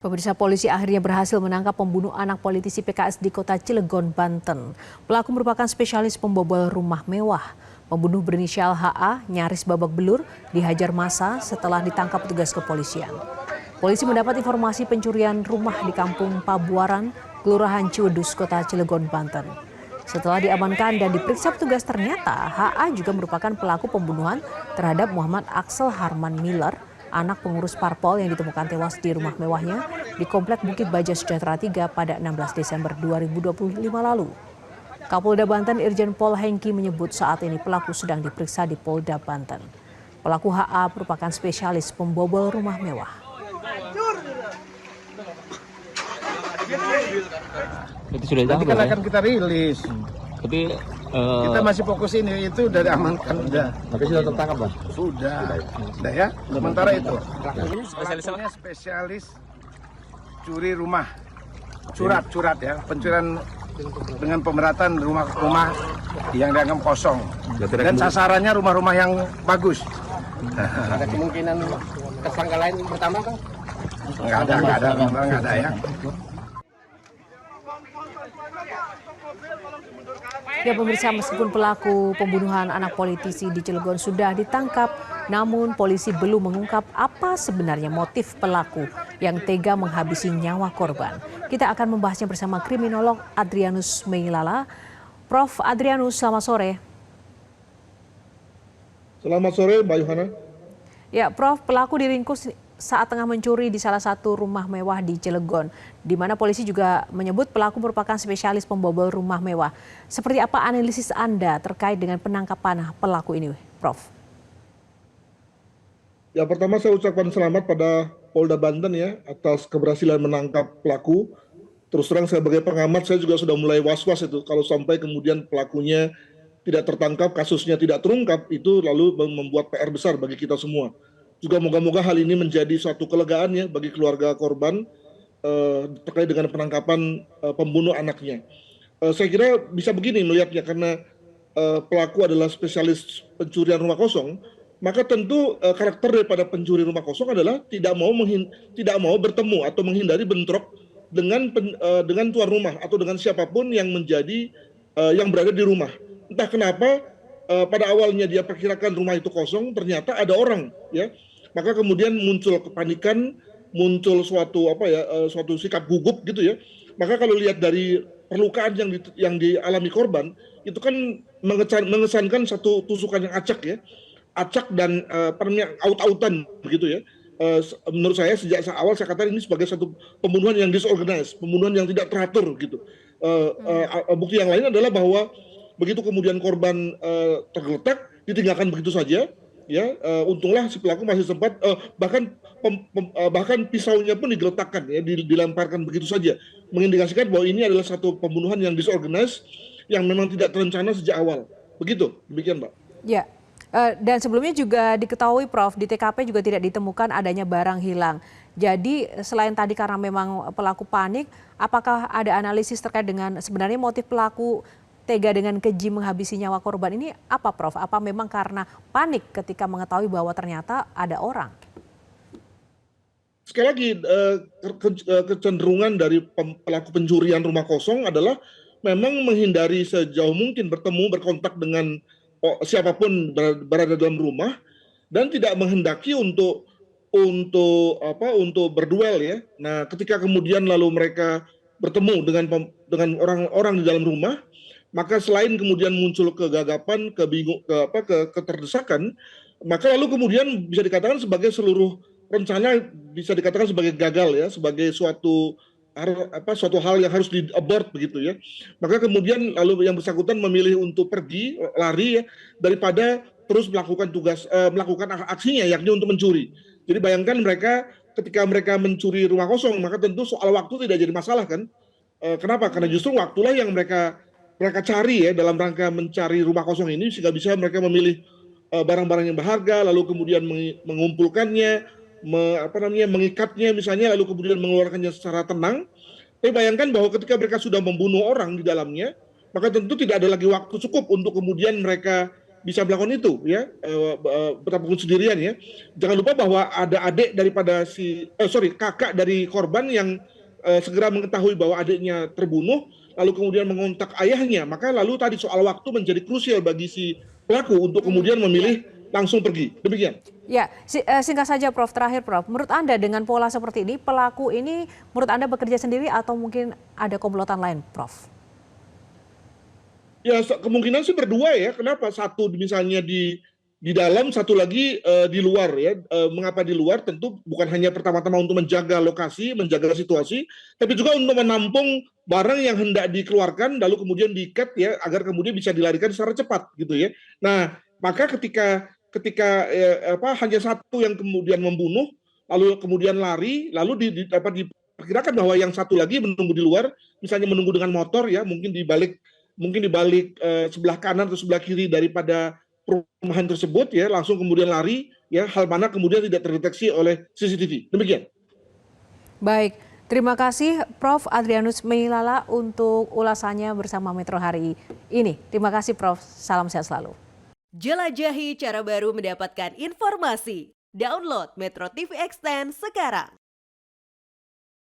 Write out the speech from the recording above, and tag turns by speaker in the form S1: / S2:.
S1: Pemirsa, polisi akhirnya berhasil menangkap pembunuh anak politisi PKS di kota Cilegon, Banten. Pelaku merupakan spesialis pembobol rumah mewah. Pembunuh berinisial HA nyaris babak belur dihajar massa setelah ditangkap petugas kepolisian. Polisi mendapat informasi pencurian rumah di Kampung Pabuaran, Kelurahan Ciwedus, kota Cilegon, Banten. Setelah diamankan dan diperiksa petugas, ternyata HA juga merupakan pelaku pembunuhan terhadap Muhammad Axel Harman Miller, anak pengurus parpol yang ditemukan tewas di rumah mewahnya di Komplek Bukit Baja Sejahtera 3 pada 16 Desember 2025 lalu. Kapolda Banten Irjen Pol Hengki menyebut saat ini pelaku sedang diperiksa di Polda Banten. Pelaku HA merupakan spesialis pembobol rumah mewah.
S2: Berarti sudah
S3: nanti kan akan kita rilis.
S2: Tapi
S3: kita masih fokus ini, itu udah diamankan, udah.
S2: tapi sudah tertangkap, Bang?
S3: Sudah ya. Sementara itu. Pelakunya spesialis curi rumah, curat ya, pencurian dengan pemberatan rumah-rumah yang dianggap kosong. Dan sasarannya rumah-rumah yang bagus.
S4: Ada kemungkinan tersangka lain bertambah, Kang?
S3: Nggak ada ya.
S1: Ya pemirsa, meskipun pelaku pembunuhan anak politisi di Cilegon sudah ditangkap, namun polisi belum mengungkap apa sebenarnya motif pelaku yang tega menghabisi nyawa korban. Kita akan membahasnya bersama kriminolog Adrianus Meilala. Prof. Adrianus, selamat sore.
S5: Selamat sore, Mbak Yohana.
S1: Ya, Prof, pelaku diringkus saat tengah mencuri di salah satu rumah mewah di Cilegon, di mana polisi juga menyebut pelaku merupakan spesialis pembobol rumah mewah. Seperti apa analisis Anda terkait dengan penangkapan pelaku ini, Prof?
S5: Ya, pertama saya ucapkan selamat pada Polda Banten ya atas keberhasilan menangkap pelaku. Terus terang sebagai pengamat saya juga sudah mulai was-was itu kalau sampai kemudian pelakunya tidak tertangkap, kasusnya tidak terungkap, itu lalu membuat PR besar bagi kita semua. Juga moga-moga hal ini menjadi suatu kelegaan ya bagi keluarga korban terkait dengan penangkapan pembunuh anaknya. Saya kira bisa begini melihatnya, karena pelaku adalah spesialis pencurian rumah kosong, maka tentu karakter daripada pencuri rumah kosong adalah tidak mau bertemu atau menghindari bentrok dengan tuan rumah atau dengan siapapun yang menjadi yang berada di rumah. Entah kenapa pada awalnya dia perkirakan rumah itu kosong, ternyata ada orang ya. Maka kemudian muncul kepanikan, muncul suatu suatu sikap gugup gitu ya. Maka kalau lihat dari perlukaan yang dialami korban, itu kan mengesankan satu tusukan yang acak ya. Acak dan aut-autan begitu ya. Menurut saya sejak awal saya katakan ini sebagai satu pembunuhan yang disorganized, pembunuhan yang tidak teratur gitu. Bukti yang lain adalah bahwa begitu kemudian korban tergeletak, ditinggalkan begitu saja. Ya, untunglah si pelaku masih sempat bahkan pisaunya pun digeletakkan ya, dilemparkan begitu saja, mengindikasikan bahwa ini adalah satu pembunuhan yang disorganized yang memang tidak terencana sejak awal. Begitu, demikian, Mbak.
S1: Ya, dan sebelumnya juga diketahui, Prof, di TKP juga tidak ditemukan adanya barang hilang. Jadi selain tadi karena memang pelaku panik, apakah ada analisis terkait dengan sebenarnya motif pelaku tega dengan keji menghabisi nyawa korban ini apa, Prof? Apa memang karena panik ketika mengetahui bahwa ternyata ada orang?
S5: Sekali lagi, kecenderungan dari pelaku pencurian rumah kosong adalah memang menghindari sejauh mungkin berkontak dengan siapapun berada dalam rumah, dan tidak menghendaki untuk berduel ya. Nah, ketika kemudian lalu mereka bertemu dengan orang-orang di dalam rumah, maka selain kemudian muncul kegagapan, keterdesakan, maka lalu kemudian bisa dikatakan sebagai seluruh rencana bisa dikatakan sebagai gagal ya, sebagai suatu hal yang harus di-abort begitu ya. Maka kemudian lalu yang bersangkutan memilih untuk pergi, lari ya, daripada terus melakukan aksinya, yakni untuk mencuri. Jadi bayangkan ketika mereka mencuri rumah kosong, maka tentu soal waktu tidak jadi masalah kan. Kenapa? Karena justru waktulah yang mereka cari ya dalam rangka mencari rumah kosong ini, sehingga bisa mereka memilih barang-barang yang berharga, lalu kemudian mengumpulkannya, mengikatnya misalnya, lalu kemudian mengeluarkannya secara tenang. Tapi bayangkan bahwa ketika mereka sudah membunuh orang di dalamnya, maka tentu tidak ada lagi waktu cukup untuk kemudian mereka bisa melakukan itu ya, betapapun sendirian ya. Jangan lupa bahwa ada adik daripada kakak dari korban yang segera mengetahui bahwa adiknya terbunuh, lalu kemudian mengontak ayahnya. Maka lalu tadi soal waktu menjadi krusial bagi si pelaku untuk kemudian memilih langsung pergi. Demikian.
S1: Ya, singkat saja Prof, terakhir Prof. Menurut Anda dengan pola seperti ini, pelaku ini menurut Anda bekerja sendiri atau mungkin ada komplotan lain, Prof?
S5: Ya kemungkinan sih berdua ya. Kenapa? Satu misalnya di dalam, satu lagi di luar ya. Mengapa di luar? Tentu bukan hanya pertama-tama untuk menjaga lokasi, menjaga situasi, tapi juga untuk menampung barang yang hendak dikeluarkan lalu kemudian di-cut ya agar kemudian bisa dilarikan secara cepat gitu ya. Nah, maka ketika hanya satu yang kemudian membunuh lalu kemudian lari, lalu diperkirakan bahwa yang satu lagi menunggu di luar, misalnya menunggu dengan motor ya, mungkin di balik sebelah kanan atau sebelah kiri daripada perumahan tersebut ya, langsung kemudian lari ya, hal mana kemudian tidak terdeteksi oleh CCTV. Demikian.
S1: Baik, terima kasih Prof Adrianus Meilala untuk ulasannya bersama Metro hari ini. Terima kasih Prof, salam sehat selalu.
S6: Jelajahi cara baru mendapatkan informasi. Download Metro TV Extend sekarang.